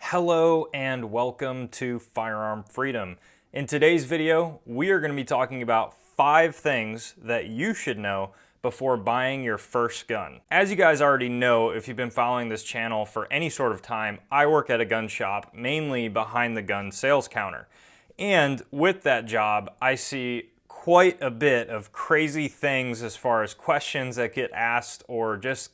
Hello and welcome to Firearm Freedom. In today's video, we are going to be talking about 5 things that you should know before buying your first gun. As you guys already know, if you've been following this channel for any sort of time, I work at a gun shop, mainly behind the gun sales counter. And with that job, I see quite a bit of crazy things as far as questions that get asked or just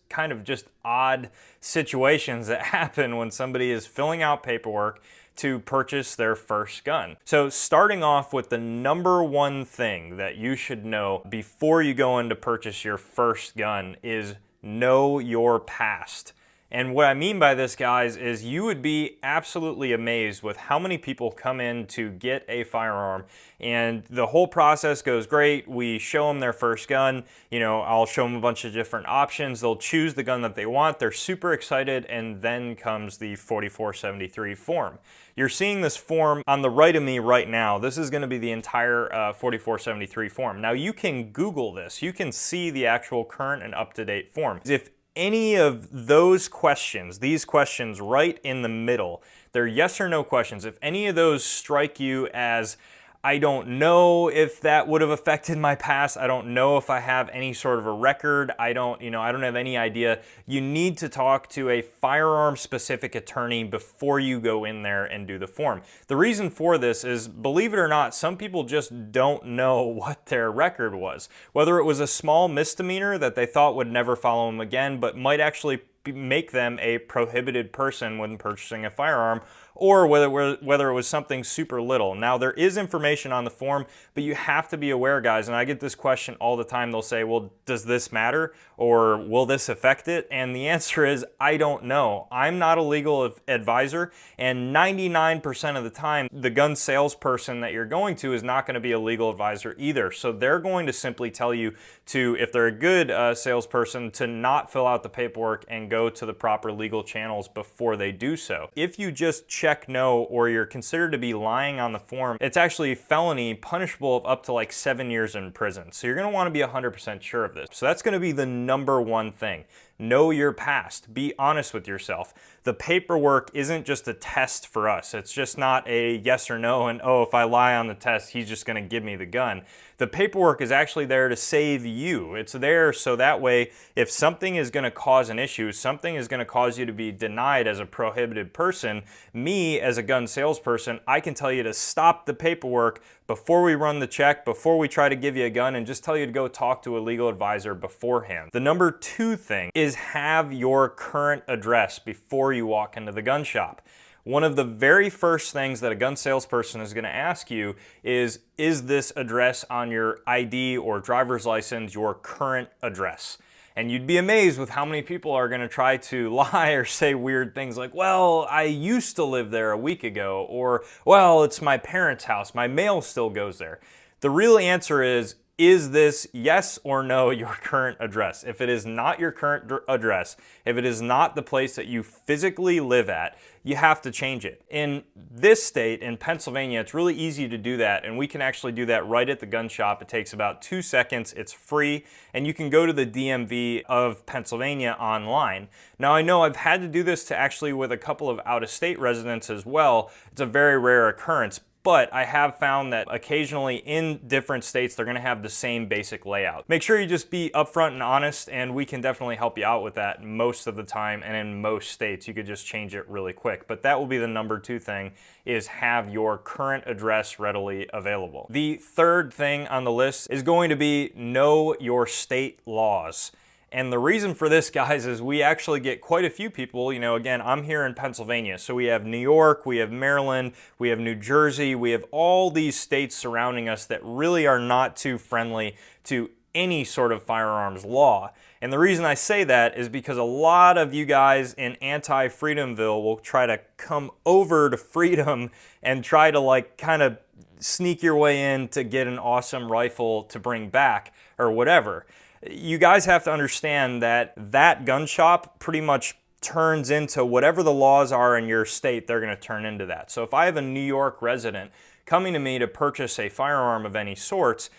odd situations that happen when somebody is filling out paperwork to purchase their first gun. So starting off with the number one thing that you should know before you go in to purchase your first gun is know your past. And what I mean by this, guys, is you would be absolutely amazed with how many people come in to get a firearm and the whole process goes great. We show them their first gun. I'll show them a bunch of different options. They'll choose the gun that they want. They're super excited, and then comes the 4473 form. You're seeing this form on the right of me right now. This is going to be the entire 4473 form. Now, you can Google this. You can see the actual current and up-to-date form. If any of those questions, these questions right in the middle, they're yes or no questions. If any of those strike you as, I don't know if that would have affected my past, I don't know if I have any sort of a record, I don't have any idea, you need to talk to a firearm specific attorney before you go in there and do the form. The reason for this is, believe it or not, some people just don't know what their record was. Whether it was a small misdemeanor that they thought would never follow them again, but might actually make them a prohibited person when purchasing a firearm, or whether it was something super little. Now, there is information on the form, but you have to be aware, guys, and I get this question all the time. They'll say, well, does this matter, or will this affect it? And the answer is, I don't know. I'm not a legal advisor, and 99% of the time, the gun salesperson that you're going to is not going to be a legal advisor either. So they're going to simply tell you to, if they're a good salesperson, to not fill out the paperwork and go to the proper legal channels before they do so. If you just check no, or you're considered to be lying on the form, it's actually a felony punishable of up to like 7 years in prison. So you're going to want to be 100% sure of this. So that's going to be the number one thing. Know your past. Be honest with yourself. The paperwork isn't just a test for us. It's just not a yes or no and, oh, if I lie on the test, he's just going to give me the gun. The paperwork is actually there to save you. It's there so that way, if something is going to cause an issue, something is going to cause you to be denied as a prohibited person, me as a gun salesperson, I can tell you to stop the paperwork before we run the check, before we try to give you a gun, and just tell you to go talk to a legal advisor beforehand. The number 2 thing is have your current address before you walk into the gun shop. One of the very first things that a gun salesperson is going to ask you is this address on your ID or driver's license your current address? And you'd be amazed with how many people are going to try to lie or say weird things like, well, I used to live there a week ago, or, well, it's my parents' house, my mail still goes there. The real answer is this yes or no your current address? If it is not your current address, if it is not the place that you physically live at, you have to change it. In this state, in Pennsylvania, it's really easy to do that, and we can actually do that right at the gun shop. It takes about 2 seconds, it's free, and you can go to the DMV of Pennsylvania online. Now, I know I've had to do this with a couple of out-of-state residents as well. It's a very rare occurrence, but I have found that occasionally in different states, they're going to have the same basic layout. Make sure you just be upfront and honest, and we can definitely help you out with that most of the time, and in most states, you could just change it really quick. But that will be the number 2 thing, is have your current address readily available. The third thing on the list is going to be know your state laws. And the reason for this, guys, is we actually get quite a few people, again, I'm here in Pennsylvania, so we have New York, we have Maryland, we have New Jersey, we have all these states surrounding us that really are not too friendly to any sort of firearms law. And the reason I say that is because a lot of you guys in anti-Freedomville will try to come over to Freedom and try to kind of sneak your way in to get an awesome rifle to bring back or whatever. You guys have to understand that gun shop pretty much turns into whatever the laws are in your state, they're going to turn into that. So if I have a New York resident coming to me to purchase a firearm of any sorts,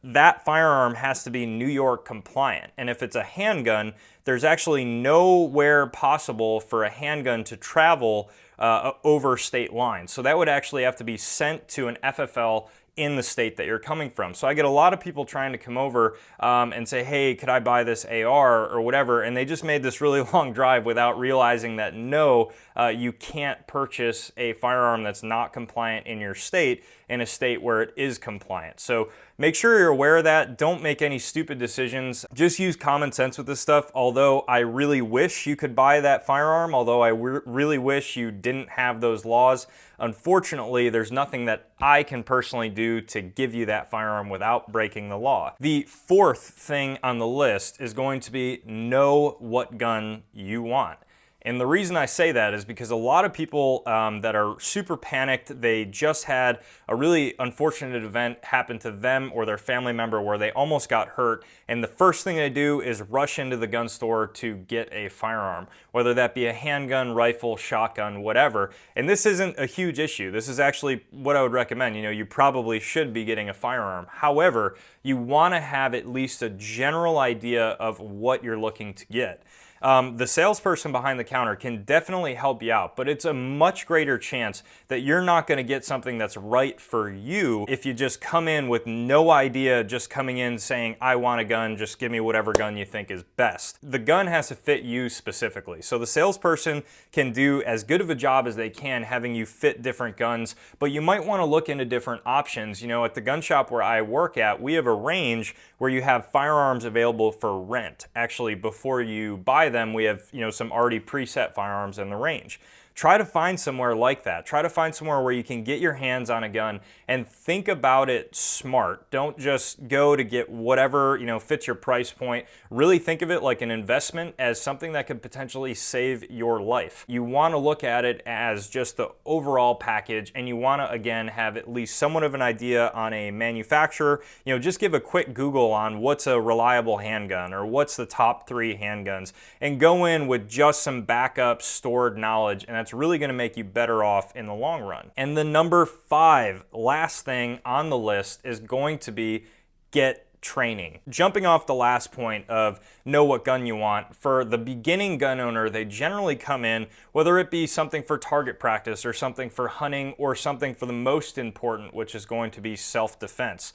that firearm has to be New York compliant. And if it's a handgun, there's actually nowhere possible for a handgun to travel over state lines. So that would actually have to be sent to an FFL in the state that you're coming from. So I get a lot of people trying to come over and say, hey, could I buy this AR or whatever? And they just made this really long drive without realizing that no, you can't purchase a firearm that's not compliant in your state in a state where it is compliant. So make sure you're aware of that. Don't make any stupid decisions. Just use common sense with this stuff. Although I really wish you could buy that firearm, although I really wish you didn't have those laws, unfortunately, there's nothing that I can personally do to give you that firearm without breaking the law. The fourth thing on the list is going to be know what gun you want. And the reason I say that is because a lot of people that are super panicked, they just had a really unfortunate event happen to them or their family member where they almost got hurt, and the first thing they do is rush into the gun store to get a firearm, whether that be a handgun, rifle, shotgun, whatever. And this isn't a huge issue. This is actually what I would recommend. You know, you probably should be getting a firearm. However, you want to have at least a general idea of what you're looking to get. The salesperson behind the counter can definitely help you out, but it's a much greater chance that you're not going to get something that's right for you if you just come in with no idea, just coming in saying, I want a gun, just give me whatever gun you think is best. The gun has to fit you specifically. So the salesperson can do as good of a job as they can having you fit different guns, but you might want to look into different options. You know, at the gun shop where I work at, we have a range where you have firearms available for rent. Actually, before you buy them, we have, you know, some already preset firearms in the range. Try to find somewhere like that. Try to find somewhere where you can get your hands on a gun and think about it smart. Don't just go to get whatever, you know, fits your price point. Really think of it like an investment, as something that could potentially save your life. You want to look at it as just the overall package, and you want to, again, have at least somewhat of an idea on a manufacturer. You know, just give a quick Google on what's a reliable handgun or what's the top 3 handguns, and go in with just some backup stored knowledge, and that's really going to make you better off in the long run. And the number 5, last thing on the list, is going to be get training. Jumping off the last point of know what gun you want, for the beginning gun owner, they generally come in, whether it be something for target practice or something for hunting or something for the most important, which is going to be self-defense.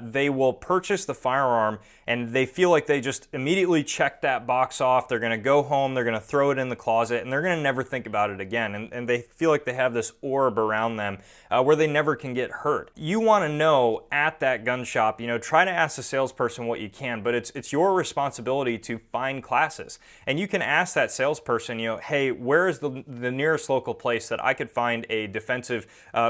They will purchase the firearm and they feel like they just immediately check that box off. They're going to go home, they're going to throw it in the closet, and they're going to never think about it again. And they feel like they have this orb around them where they never can get hurt. You want to know at that gun shop, you know, try to ask the salesperson what you can, but it's your responsibility to find classes. And you can ask that salesperson, you know, hey, where is the nearest local place that I could find a defensive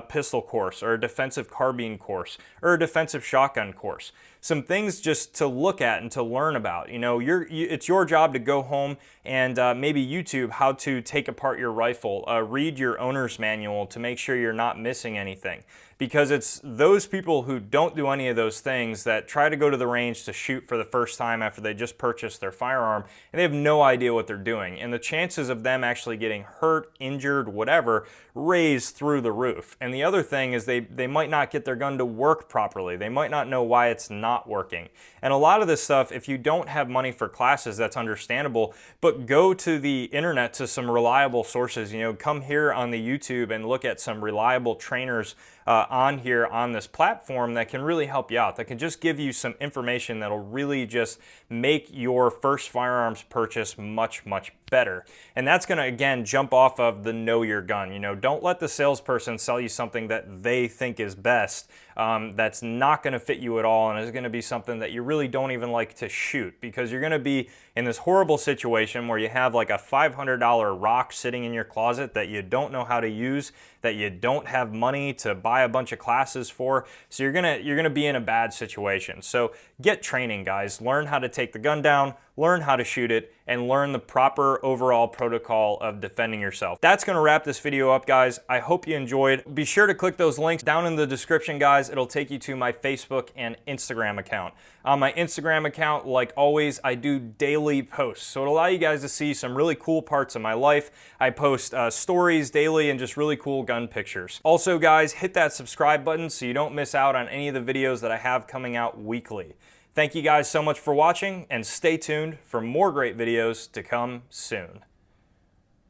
pistol course or a defensive carbine course or a defensive shotgun course? Some things just to look at and to learn about. You know, it's your job to go home and maybe YouTube how to take apart your rifle, read your owner's manual to make sure you're not missing anything. Because it's those people who don't do any of those things that try to go to the range to shoot for the first time after they just purchased their firearm, and they have no idea what they're doing. And the chances of them actually getting hurt, injured, whatever, raise through the roof. And the other thing is they might not get their gun to work properly. They might not know why it's not working. And a lot of this stuff, if you don't have money for classes, that's understandable, but go to the internet to some reliable sources. You know, come here on the YouTube and look at some reliable trainers on here on this platform that can really help you out, that can just give you some information that'll really just make your first firearms purchase much, much better. And that's going to, again, jump off of the know your gun. You know, don't let the salesperson sell you something that they think is best that's not going to fit you at all and is going to be something that you really don't even like to shoot, because you're going to be in this horrible situation where you have like a $500 rock sitting in your closet that you don't know how to use, that you don't have money to buy a bunch of classes for. So you're gonna be in a bad situation. So get training, guys. Learn how to take the gun down, learn how to shoot it, and learn the proper overall protocol of defending yourself. That's gonna wrap this video up, guys. I hope you enjoyed. Be sure to click those links down in the description, guys. It'll take you to my Facebook and Instagram account. On my Instagram account, like always, I do daily posts. So it'll allow you guys to see some really cool parts of my life. I post stories daily and just really cool gun pictures. Also, guys, hit that subscribe button so you don't miss out on any of the videos that I have coming out weekly. Thank you guys so much for watching, and stay tuned for more great videos to come soon.